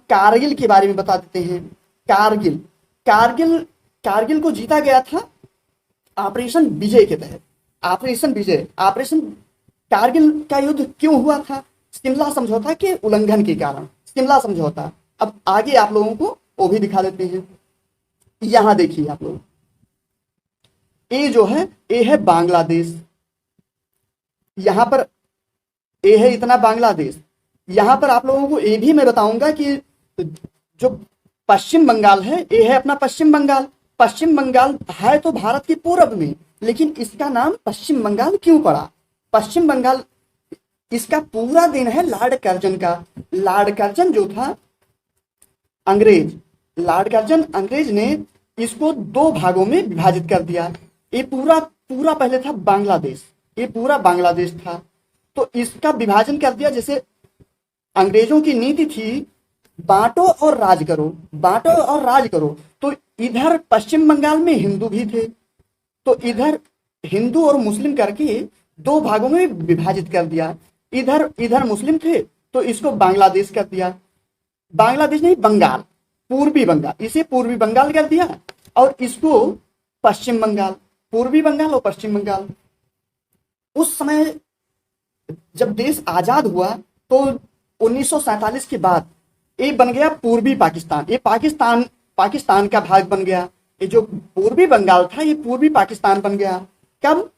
कारगिल के बारे में बता देते हैं। कारगिल कारगिल कारगिल को जीता गया था ऑपरेशन विजय के तहत। ऑपरेशन विजय, ऑपरेशन कारगिल का युद्ध क्यों हुआ था? शिमला समझौता के उल्लंघन के कारण, शिमला समझौता। अब आगे आप लोगों को वो भी दिखा देते हैं। यहां देखिए आप लोग, ये जो है ये है बांग्लादेश, यहां पर ये है इतना बांग्लादेश। यहां पर आप लोगों को ये भी मैं बताऊंगा कि जो पश्चिम बंगाल है, ये है अपना पश्चिम बंगाल। पश्चिम बंगाल है तो भारत के पूर्व में, लेकिन इसका नाम पश्चिम बंगाल क्यों पड़ा? पश्चिम बंगाल, इसका पूरा दिन है लॉर्ड कर्जन का। लॉर्ड कर्जन जो था अंग्रेज, लॉर्ड कर्जन अंग्रेज ने इसको दो भागों में विभाजित कर दिया। ये पूरा पूरा पहले था बांग्लादेश, ये पूरा बांग्लादेश था, तो इसका विभाजन कर दिया। जैसे अंग्रेजों की नीति थी बांटो और राज करो, बांटो और राज करो। तो इधर पश्चिम बंगाल में हिंदू भी थे, तो इधर हिंदू और मुस्लिम करके दो भागों में विभाजित कर दिया। इधर इधर मुस्लिम थे तो इसको बांग्लादेश कर दिया। बांग्लादेश नहीं, बंगाल, पूर्वी बंगाल, इसे पूर्वी बंगाल कर दिया और इसको पश्चिम बंगाल। पूर्वी बंगाल और पश्चिम बंगाल। उस समय जब देश आजाद हुआ तो 1947 के बाद ये बन गया पूर्वी पाकिस्तान। ये पाकिस्तान का भाग बन गया। ये जो पूर्वी बंगाल था ये पूर्वी पाकिस्तान बन गया। कब?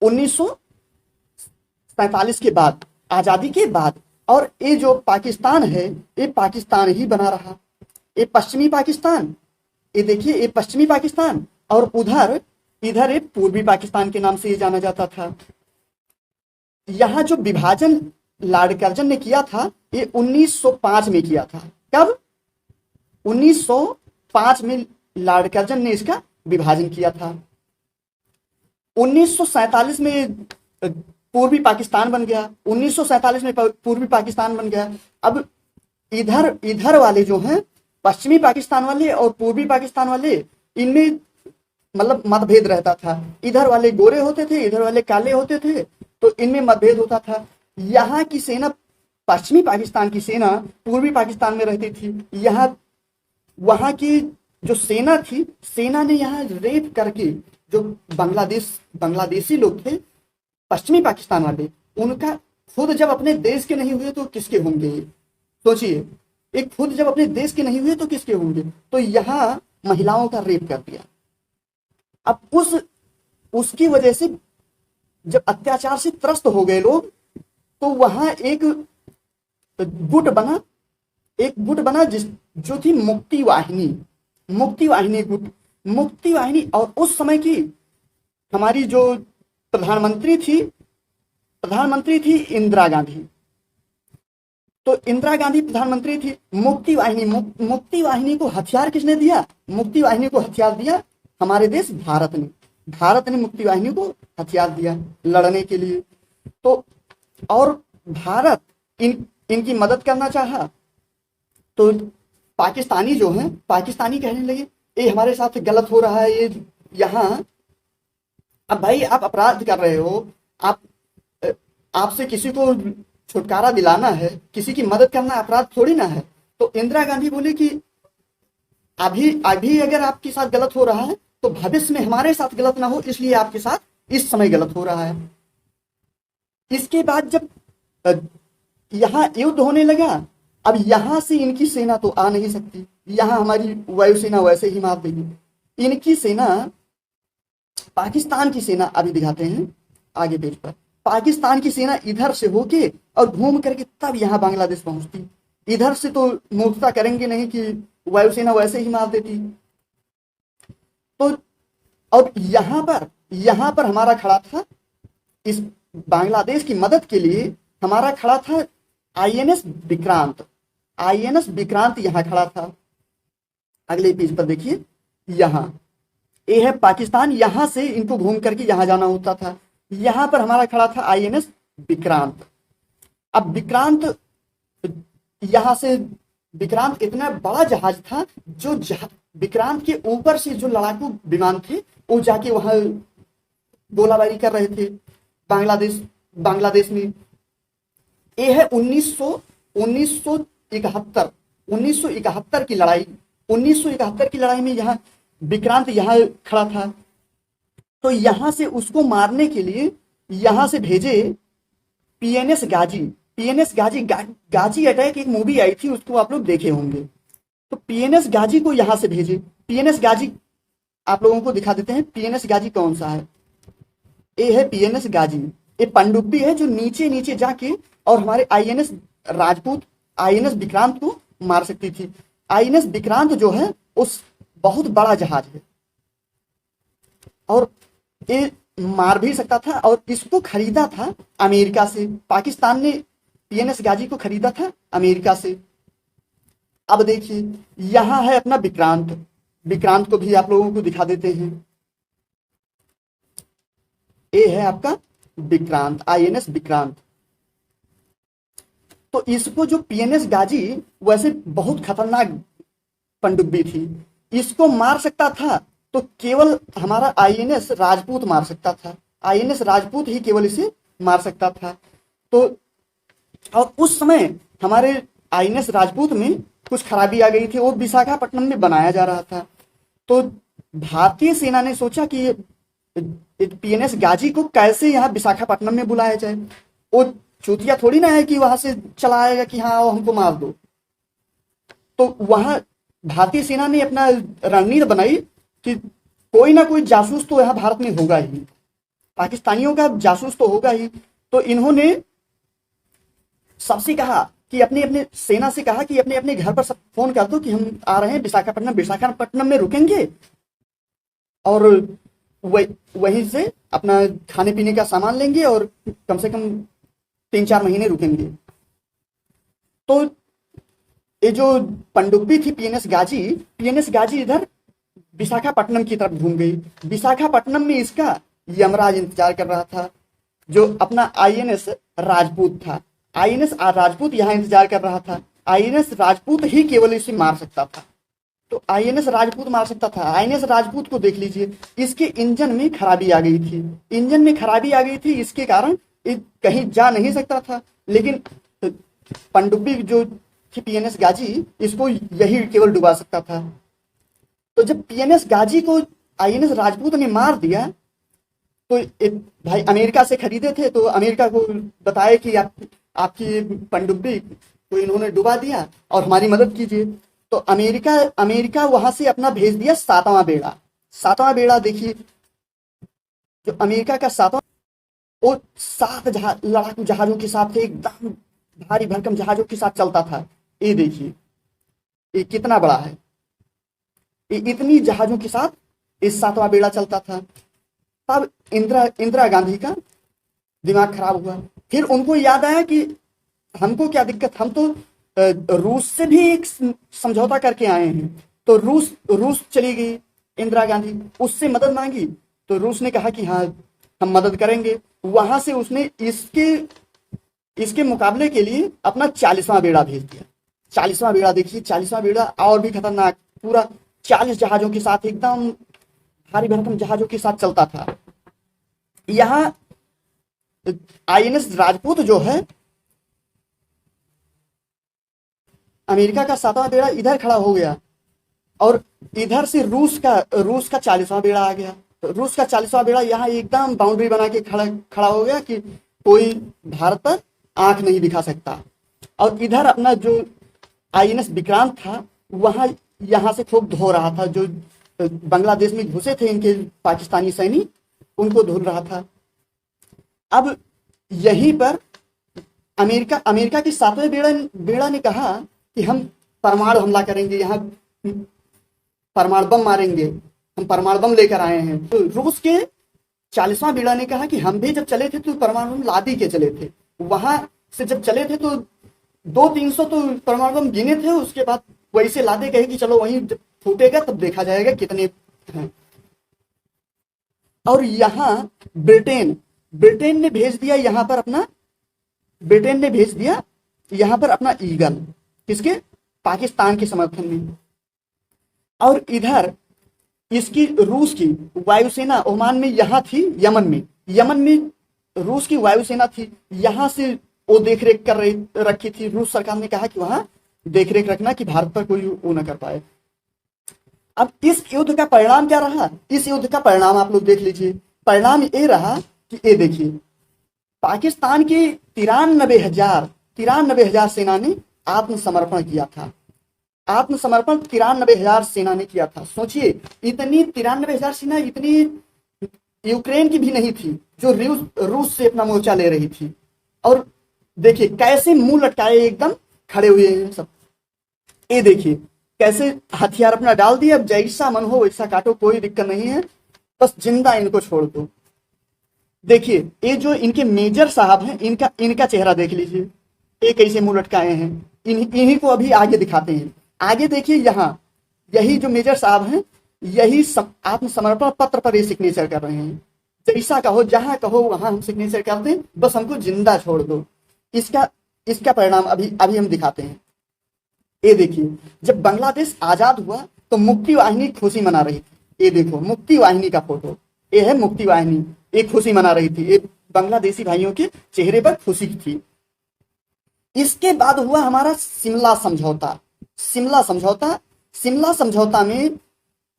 1947 के बाद, आजादी के बाद। और ये जो पाकिस्तान है ये पाकिस्तान ही बना रहा। ये पश्चिमी पाकिस्तान, ये देखिए ये पश्चिमी पाकिस्तान, और उधर इधर ये पूर्वी पाकिस्तान के नाम से ये जाना जाता था। यहाँ जो विभाजन लॉर्ड कर्जन ने किया था ये 1905 में किया था। कब? 1905 में लॉर्ड कर्जन ने इसका विभाजन किया था। 1947 में पूर्वी पाकिस्तान बन गया। 1947 में पूर्वी पाकिस्तान बन गया। अब इधर इधर वाले जो हैं पश्चिमी पाकिस्तान वाले और पूर्वी पाकिस्तान वाले, इनमें मतलब मतभेद रहता था। इधर वाले गोरे होते थे, इधर वाले काले होते थे, तो इनमें मतभेद होता था। यहाँ की सेना, पश्चिमी पाकिस्तान की सेना पूर्वी पाकिस्तान में रहती थी। यहाँ वहाँ की जो सेना थी, सेना ने यहाँ रेप करके जो बांग्लादेशी लोग थे पश्चिमी पाकिस्तान वाले, उनका खुद जब अपने देश के नहीं हुए तो किसके होंगे? सोचिए, एक खुद जब अपने देश के नहीं हुए तो किसके होंगे? तो यहाँ महिलाओं का रेप कर दिया। अब उसकी वजह से जब अत्याचार से त्रस्त हो गए लोग, तो वहां एक गुट बना जो थी मुक्ति वाहिनी गुट, मुक्ति वाहिनी। और उस समय की हमारी जो प्रधानमंत्री थी इंदिरा गांधी। तो इंदिरा गांधी प्रधानमंत्री थी। मुक्ति वाहिनी को हथियार किसने दिया? मुक्ति वाहिनी को हथियार दिया हमारे देश भारत ने मुक्ति वाहिनी को हथियार दिया लड़ने के लिए। तो और भारत इनकी मदद करना चाहा, तो पाकिस्तानी जो हैं, पाकिस्तानी कहने लगे ये हमारे साथ गलत हो रहा है, ये यहाँ। अब भाई आप अपराध कर रहे हो, आपसे किसी को छुटकारा दिलाना है, किसी की मदद करना अपराध थोड़ी ना है। तो इंदिरा गांधी बोले कि अभी अगर आपके साथ गलत हो रहा है तो भविष्य में हमारे साथ गलत ना हो, इसलिए आपके साथ इस समय गलत हो रहा है। इसके बाद जब यहाँ युद्ध होने लगा, अब यहाँ से इनकी सेना तो आ नहीं सकती, यहाँ हमारी वायुसेना वैसे ही मार देगी। इनकी सेना, पाकिस्तान की सेना, अभी दिखाते हैं आगे पेज पर, पाकिस्तान की सेना इधर से होके और घूम करके तब यहाँ बांग्लादेश पहुंचती। इधर से तो मूर्खता करेंगे नहीं कि वायुसेना वैसे ही मार देती। तो और यहाँ पर हमारा खड़ा था, इस बांग्लादेश की मदद के लिए हमारा खड़ा था आईएनएस विक्रांत यहाँ खड़ा था। अगले पेज पर देखिए, यहाँ ये है पाकिस्तान, यहाँ से इनको घूम करके यहाँ जाना होता था। यहाँ पर हमारा खड़ा था आईएनएस विक्रांत। अब विक्रांत इतना बड़ा जहाज था, जो विक्रांत के ऊपर से जो लड़ाकू विमान थे वो जाके वहां गोलाबारी कर रहे थे बांग्लादेश में। ये है 1900 1971 1971 की लड़ाई, 1971 की लड़ाई में यहाँ विक्रांत यहाँ खड़ा था, तो यहाँ से उसको मारने के लिए यहाँ से भेजे पीएनएस गाजी। पीएनएस गाजी, गाजी अटैक एक मूवी आई थी, उसको आप लोग देखे होंगे। तो पीएनएस गाजी को यहाँ से भेजे। पीएनएस गाजी आप लोगों को दिखा देते हैं, पीएनएस गाजी कौन सा है। ये है पीएनएस गाजी, ये पनडुब्बी है जो नीचे नीचे जाके और हमारे आईएनएस राजपूत, आईएनएस विक्रांत को मार सकती थी। आईएनएस विक्रांत जो है उस बहुत बड़ा जहाज है और ये मार भी सकता था, और इसको खरीदा था अमेरिका से। पाकिस्तान ने पीएनएस गाजी को खरीदा था अमेरिका से। अब देखिए यहां है अपना विक्रांत, विक्रांत को भी आप लोगों को दिखा देते हैं। ये है आपका विक्रांत, आईएनएस विक्रांत। तो इसको जो पीएनएस गाजी वैसे बहुत खतरनाक पनडुब्बी थी, इसको मार सकता था तो केवल हमारा आईएनएस राजपूत मार सकता था। आईएनएस राजपूत ही केवल इसे मार सकता था। तो और उस समय हमारे आईएनएस राजपूत में कुछ खराबी आ गई थी और विशाखापट्टनम में बनाया जा रहा था। तो भारतीय सेना ने सोचा कि पीएनएस गाजी को कैसे यहाँ विशाखापट्टनम में बुलाया जाए। वो चूतिया थोड़ी ना है कि वहां से चला आएगा कि हाँ आओ हमको मार दो। तो वहां भारतीय सेना ने अपना रणनीति बनाई कि कोई ना कोई जासूस तो यहाँ भारत में होगा ही, पाकिस्तानियों का जासूस तो होगा ही। तो इन्होंने सबसे कहा कि अपने अपने सेना से कहा कि अपने अपने घर पर सब फोन कर दो कि हम आ रहे हैं विशाखापट्टनम, विशाखापट्टनम में रुकेंगे और वहीं से अपना खाने पीने का सामान लेंगे और कम से कम 3-4 महीने रुकेंगे। तो ये जो पनडुब्बी थी पीएनएस गाजी इधर विशाखापट्टनम की तरफ घूम गई। विशाखापट्टनम में इसका यमराज इंतजार कर रहा था, जो अपना आईएनएस राजपूत था। आईएनएस राजपूत यहाँ इंतजार कर रहा था। आईएनएस राजपूत ही केवल इसे मार सकता था। तो आईएनएस राजपूत मार सकता था। आईएनएस राजपूत को देख लीजिए, इसके इंजन में खराबी आ गई थी। इंजन में खराबी आ गई थी, इसके कारण कहीं जा नहीं सकता था। लेकिन पनडुब्बी जो थी पीएनएस गाजी, इसको यही केवल डुबा सकता था। तो जब पीएनएस गाजी को आईएनएस राजपूत ने मार दिया तो भाई अमेरिका से खरीदे थे, तो अमेरिका को बताया कि आपकी पनडुब्बी को इन्होंने डुबा दिया और हमारी मदद कीजिए। तो अमेरिका वहां से अपना भेज दिया 7वां बेड़ा। 7वां बेड़ा देखिए, जो अमेरिका का 7वां, वो 7 लड़ाकू जहाजों के साथ एकदम भारी भरकम जहाजों के साथ चलता था। ये देखिए ये कितना बड़ा है। ये इतनी जहाजों के साथ इस 7वां बेड़ा चलता था। तब इंदिरा गांधी का दिमाग खराब हुआ। फिर उनको याद आया कि हमको क्या दिक्कत, हम तो रूस से भी एक समझौता करके आए हैं। तो रूस चली गई इंदिरा गांधी, उससे मदद मांगी। तो रूस ने कहा कि हाँ हम मदद करेंगे। वहां से उसने इसके मुकाबले के लिए अपना 40वां बेड़ा भेज दिया। 40वां बेड़ा देखिए, 40वां बेड़ा और भी खतरनाक, पूरा 40 जहाजों के साथ, एकदम भारी भरकम जहाजों के साथ चलता था। यहाँ आईएनएस राजपूत जो है, अमेरिका का 7वां बेड़ा इधर खड़ा हो गया और इधर से रूस का 40वां बेड़ा आ गया। तो रूस का 40वां बेड़ा यहाँ एकदम बाउंड्री बना के खड़ा हो गया कि कोई भारत पर आंख नहीं दिखा सकता। और इधर अपना जो आईएनएस विक्रांत था, वहां यहाँ से खूब धो रहा था। जो बांग्लादेश में घुसे थे इनके पाकिस्तानी सैनिक, उनको धुल रहा था। अब यहीं पर अमेरिका के 7वें बेड़ा ने कहा कि हम परमाणु हमला करेंगे, यहाँ परमाणु बम मारेंगे, हम परमाणु बम लेकर आए हैं। तो रूस के 40वां बेड़ा ने कहा कि हम भी जब चले थे तो परमाणु बम लादी के चले थे। वहां से जब चले थे तो 200-300 तो परमाणु बम गिने थे। उसके बाद वैसे लादे कहे कि चलो वहीं जब फूटेगा तब देखा जाएगा कितने हैं। और यहाँ ब्रिटेन ने भेज दिया यहाँ पर अपना ईगल, किसके? पाकिस्तान के समर्थन में। और इधर इसकी रूस की वायुसेना ओमान में यहाँ थी, यमन में रूस की वायुसेना थी। यहाँ से वो देख रेख कर रखी थी। रूस सरकार ने कहा कि वहां देख रेख रखना कि भारत पर कोई वो न कर पाए। अब इस युद्ध का परिणाम क्या रहा? इस युद्ध का परिणाम आप लोग देख लीजिए। परिणाम ये रहा कि ये देखिए, पाकिस्तान की 93,000 सेना ने आत्मसमर्पण किया था। आत्मसमर्पण 93,000 सेना ने किया था। सोचिए, इतनी 93,000 सेना इतनी यूक्रेन की भी नहीं थी जो रूस से अपना मोर्चा ले रही थी। और देखिए कैसे मुंह लटकाए एकदम खड़े हुए हैं सब। ये देखिए कैसे हथियार अपना डाल दिए, अब जैसा मन हो वैसा काटो, कोई दिक्कत नहीं है, बस जिंदा इनको छोड़ दो। देखिए ये जो इनके मेजर साहब हैं, इनका चेहरा देख लीजिए, ये कैसे मुंह लटकाए हैं। इन्हीं को अभी आगे दिखाते हैं। आगे देखिए, यहाँ यही जो मेजर साहब हैं, यही आत्मसमर्पण पत्र पर ये सिग्नेचर कर रहे हैं। जैसा कहो, जहां कहो वहां हम सिग्नेचर कर दें, बस हमको जिंदा छोड़ दो। इसका परिणाम अभी हम दिखाते हैं। ये देखिए, जब बांग्लादेश आजाद हुआ तो मुक्ति वाहिनी खुशी मना रही थी। ये देखो मुक्ति वाहिनी का फोटो, ये है मुक्ति वाहिनी, ये खुशी मना रही थी। ये बांग्लादेशी भाइयों के चेहरे पर खुशी थी। इसके बाद हुआ हमारा शिमला समझौता। शिमला समझौता में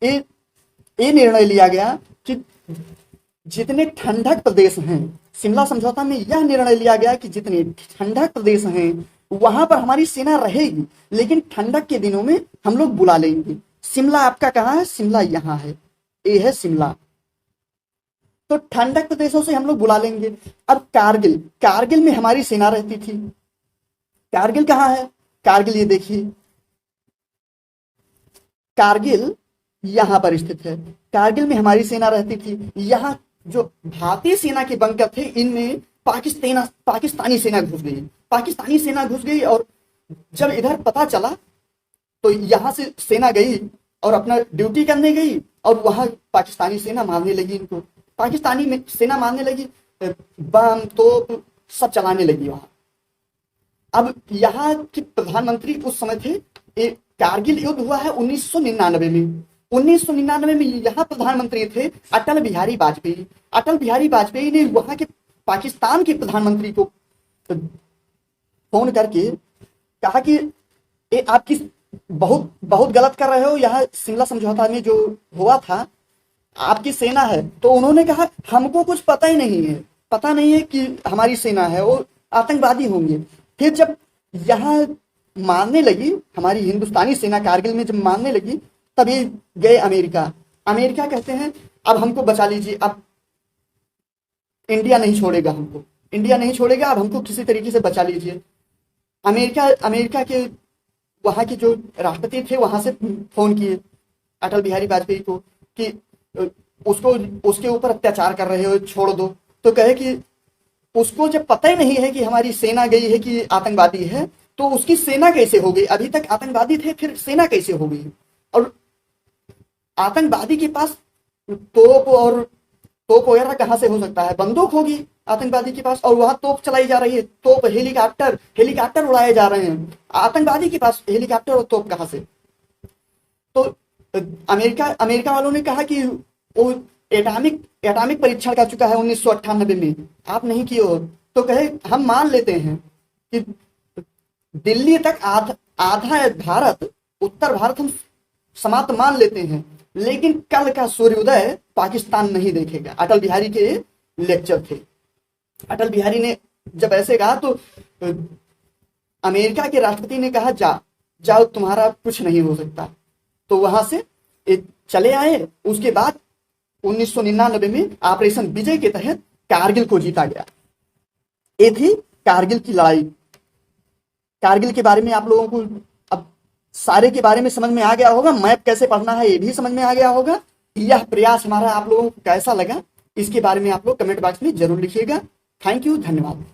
ये निर्णय लिया गया कि जितने ठंडक प्रदेश हैं, शिमला समझौता में यह निर्णय लिया गया कि जितने ठंडक प्रदेश हैं वहां पर हमारी सेना रहेगी, लेकिन ठंडक के दिनों में हम लोग बुला लेंगे। शिमला आपका कहाँ है? शिमला यहाँ है, ये है शिमला। तो ठंडक प्रदेशों से हम लोग बुला लेंगे। अब कारगिल में हमारी सेना रहती थी। कारगिल कहाँ है? कारगिल ये देखिए, कारगिल यहां पर स्थित है। कारगिल में हमारी सेना रहती थी। यहाँ जो भारतीय सेना के बंकर थे, इनमें पाकिस्तानी सेना घुस गई। और जब इधर पता चला तो यहां से सेना गई और अपना ड्यूटी करने गई, और वहां पाकिस्तानी सेना मारने लगी इनको। पाकिस्तानी सेना मारने लगी, बम तोप सब चलाने लगी वहां। अब यहाँ के प्रधानमंत्री उस समय थे, कारगिल युद्ध हुआ है 1999 में। 1999 में यहाँ प्रधानमंत्री थे अटल बिहारी वाजपेयी। अटल बिहारी वाजपेयी ने वहां के पाकिस्तान के प्रधानमंत्री को फोन करके कहा कि ये आप किस बहुत गलत कर रहे हो। यहाँ शिमला समझौता में जो हुआ था, आपकी सेना है। तो उन्होंने कहा हमको कुछ पता नहीं है कि हमारी सेना है, वो आतंकवादी होंगे। फिर जब यहाँ मारने लगी हमारी हिंदुस्तानी सेना, कारगिल में जब मारने लगी, तभी गए अमेरिका कहते हैं अब हमको बचा लीजिए, अब इंडिया नहीं छोड़ेगा अब हमको किसी तरीके से बचा लीजिए। अमेरिका के वहां के जो राष्ट्रपति थे वहां से फोन किए अटल बिहारी वाजपेयी को कि उसके ऊपर अत्याचार कर रहे हो, छोड़ दो। तो कहे कि उसको जब पता ही नहीं है कि हमारी सेना गई है कि आतंकवादी है, तो उसकी सेना कैसे हो गई? अभी तक आतंकवादी थे, फिर सेना कैसे हो गई? और आतंकवादी के पास तोप वगैरह कहां से हो सकता है? बंदूक होगी आतंकवादी के पास, और वहां तोप चलाई जा रही है, तोप हेलीकॉप्टर उड़ाए जा रहे हैं। आतंकवादी के पास हेलीकॉप्टर और तोप कहां से? तो अमेरिका वालों ने कहा कि वो एटॉमिक परीक्षण कर चुका है 1998 में, आप नहीं किए हो। तो कहे हम मान लेते हैं कि दिल्ली तक आधा भारत, उत्तर भारत हम समाप्त मान लेते हैं, लेकिन कल का सूर्योदय पाकिस्तान नहीं देखेगा। अटल बिहारी के लेक्चर थे। अटल बिहारी ने जब ऐसे कहा तो अमेरिका के राष्ट्रपति ने कहा जाओ तुम्हारा कुछ नहीं हो सकता। तो वहां से चले आए। उसके बाद 1999 में ऑपरेशन विजय के तहत कारगिल को जीता गया। ये थी कारगिल की लड़ाई। कारगिल के बारे में आप लोगों को अब सारे के बारे में समझ में आ गया होगा, मैप कैसे पढ़ना है ये भी समझ में आ गया होगा। यह प्रयास हमारा आप लोगों को कैसा लगा, इसके बारे में आप लोग कमेंट बॉक्स में जरूर लिखिएगा। थैंक यू, धन्यवाद।